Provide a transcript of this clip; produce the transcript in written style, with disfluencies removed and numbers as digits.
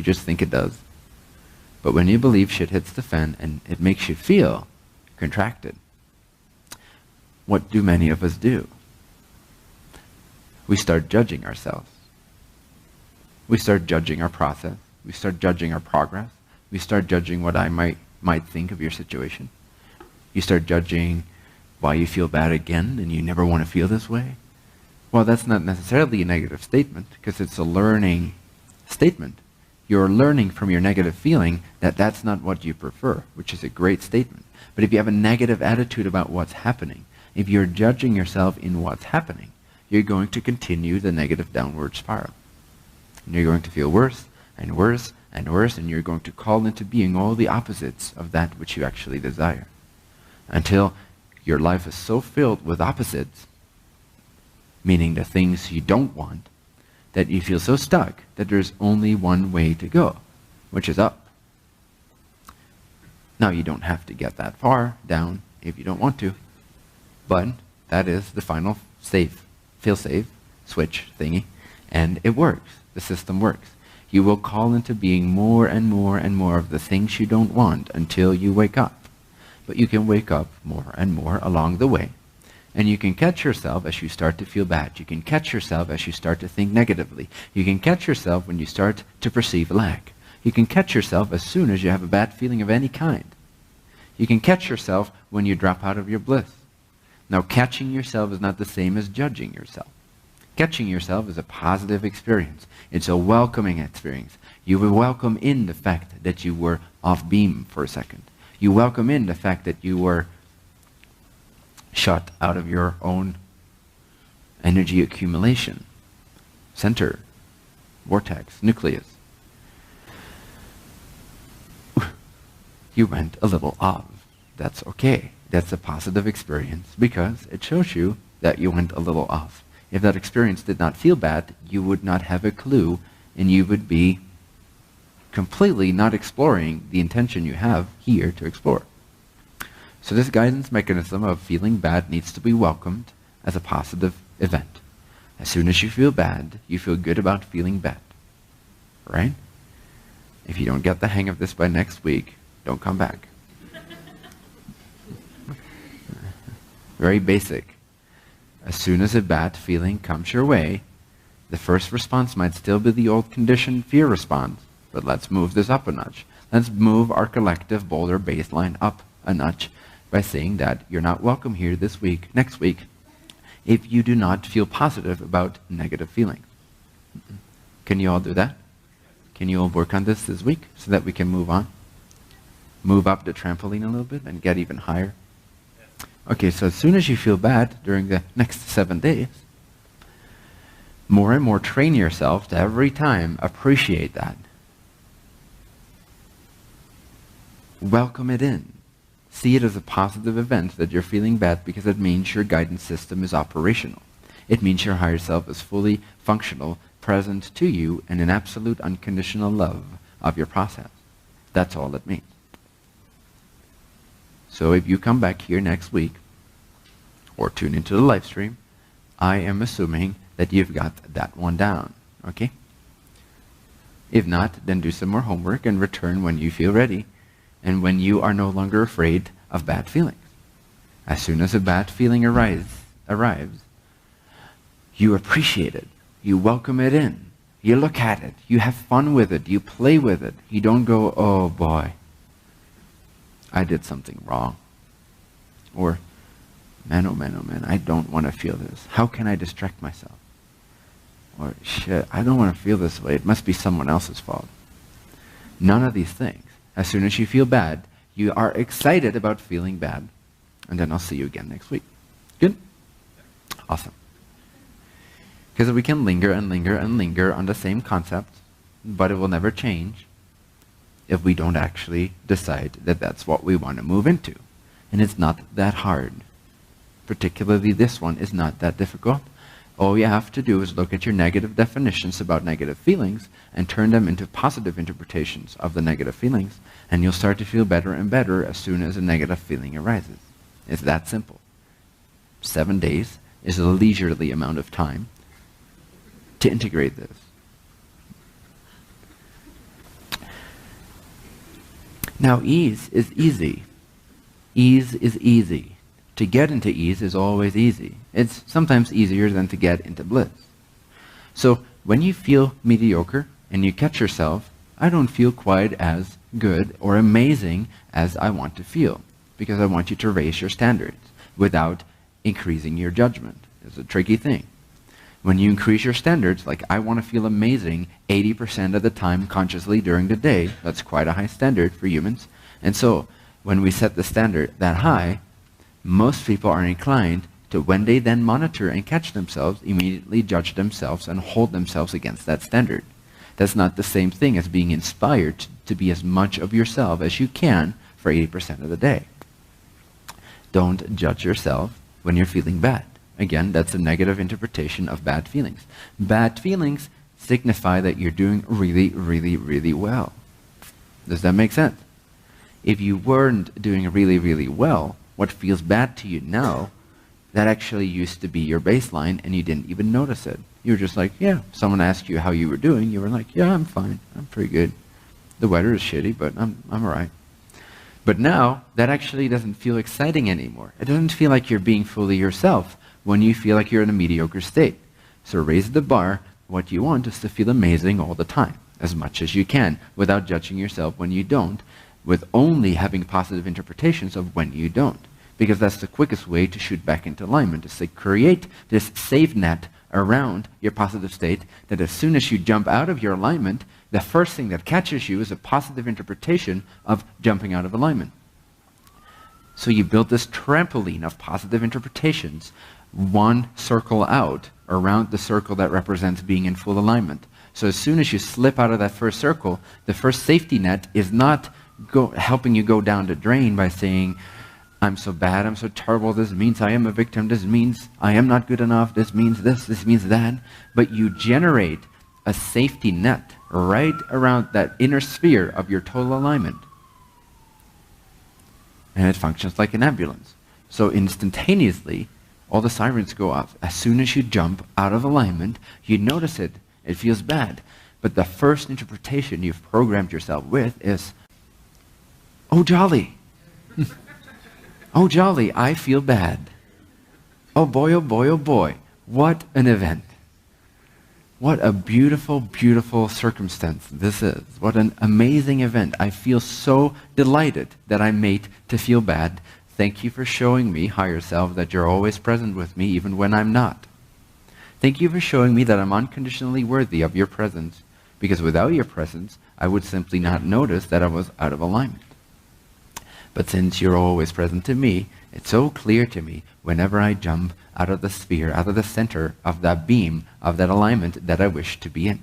just think it does. But when you believe shit hits the fan and it makes you feel contracted, what do many of us do? We start judging ourselves. We start judging our process. We start judging our progress. We start judging what I might think of your situation. You start judging why you feel bad again and you never want to feel this way. Well, that's not necessarily a negative statement because it's a learning statement. You're learning from your negative feeling that that's not what you prefer, which is a great statement. But if you have a negative attitude about what's happening, if you're judging yourself in what's happening, you're going to continue the negative downward spiral. And you're going to feel worse and worse and worse, and you're going to call into being all the opposites of that which you actually desire. Until your life is so filled with opposites, meaning the things you don't want, that you feel so stuck that there's only one way to go, which is up. Now, you don't have to get that far down if you don't want to, but that is the final fail-safe switch thingy, and it works. The system works. You will call into being more and more and more of the things you don't want until you wake up. But you can wake up more and more along the way. And you can catch yourself as you start to feel bad. You can catch yourself as you start to think negatively. You can catch yourself when you start to perceive lack. You can catch yourself as soon as you have a bad feeling of any kind. You can catch yourself when you drop out of your bliss. Now, catching yourself is not the same as judging yourself. Catching yourself is a positive experience. It's a welcoming experience. You will welcome in the fact that you were off beam for a second. You welcome in the fact that you were shut out of your own energy accumulation, center, vortex, nucleus. You went a little off. That's okay. That's a positive experience because it shows you that you went a little off. If that experience did not feel bad, you would not have a clue and you would be completely not exploring the intention you have here to explore. So this guidance mechanism of feeling bad needs to be welcomed as a positive event. As soon as you feel bad, you feel good about feeling bad. Right? If you don't get the hang of this by next week, don't come back. Very basic. As soon as a bad feeling comes your way, the first response might still be the old conditioned fear response, but let's move this up a notch. Let's move our collective boulder baseline up a notch by saying that you're not welcome here this week, next week, if you do not feel positive about negative feelings. Can you all do that? Can you all work on this week so that we can move on? Move up the trampoline a little bit and get even higher? Okay, so as soon as you feel bad during the next 7 days, more and more train yourself to every time appreciate that. Welcome it in. See it as a positive event that you're feeling bad because it means your guidance system is operational. It means your higher self is fully functional, present to you, and in absolute unconditional love of your process. That's all it means. So if you come back here next week, or tune into the live stream, I am assuming that you've got that one down, okay? If not, then do some more homework and return when you feel ready, and when you are no longer afraid of bad feelings. As soon as a bad feeling arrives, you appreciate it, you welcome it in, you look at it, you have fun with it, you play with it. You don't go, oh boy, I did something wrong. Or, man, oh man, oh man, I don't want to feel this. How can I distract myself? Or, shit, I don't want to feel this way. It must be someone else's fault. None of these things. As soon as you feel bad, you are excited about feeling bad. And then I'll see you again next week. Good? Awesome. Because we can linger and linger and linger on the same concept, but it will never change if we don't actually decide that that's what we want to move into. And it's not that hard. Particularly this one is not that difficult. All you have to do is look at your negative definitions about negative feelings and turn them into positive interpretations of the negative feelings, and you'll start to feel better and better as soon as a negative feeling arises. It's that simple. 7 days is a leisurely amount of time to integrate this. Now, ease is easy. Ease is easy. To get into ease is always easy. It's sometimes easier than to get into bliss. So when you feel mediocre and you catch yourself, I don't feel quite as good or amazing as I want to feel, because I want you to raise your standards without increasing your judgment. It's a tricky thing. When you increase your standards, like I want to feel amazing 80% of the time consciously during the day, that's quite a high standard for humans. And so when we set the standard that high, most people are inclined to, when they then monitor and catch themselves, immediately judge themselves and hold themselves against that standard. That's not the same thing as being inspired to be as much of yourself as you can for 80% of the day. Don't judge yourself when you're feeling bad. Again, that's a negative interpretation of bad feelings. Bad feelings signify that you're doing really, really, really well. Does that make sense? If you weren't doing really, really well, what feels bad to you now, that actually used to be your baseline and you didn't even notice it. You were just like, yeah, someone asked you how you were doing, you were like, yeah, I'm fine, I'm pretty good. The weather is shitty, but I'm all right. But now, that actually doesn't feel exciting anymore. It doesn't feel like you're being fully yourself when you feel like you're in a mediocre state. So raise the bar. What you want is to feel amazing all the time, as much as you can, without judging yourself when you don't, with only having positive interpretations of when you don't. Because that's the quickest way to shoot back into alignment, is to create this safe net around your positive state, that as soon as you jump out of your alignment, the first thing that catches you is a positive interpretation of jumping out of alignment. So you build this trampoline of positive interpretations, one circle out around the circle that represents being in full alignment. So as soon as you slip out of that first circle, the first safety net is not helping you go down the drain by saying, I'm so bad, I'm so terrible, this means I am a victim, this means I am not good enough, this means this means that. But you generate a safety net right around that inner sphere of your total alignment. And it functions like an ambulance. So instantaneously, all the sirens go off. As soon as you jump out of alignment, you notice it. It feels bad. But the first interpretation you've programmed yourself with is, oh jolly. Oh jolly, I feel bad. Oh boy, oh boy, oh boy. What an event. What a beautiful, beautiful circumstance this is. What an amazing event. I feel so delighted that I'm made to feel bad. Thank you for showing me, higher self, that you're always present with me even when I'm not. Thank you for showing me that I'm unconditionally worthy of your presence, because without your presence, I would simply not notice that I was out of alignment. But since you're always present to me, it's so clear to me whenever I jump out of the sphere, out of the center of that beam, of that alignment that I wish to be in.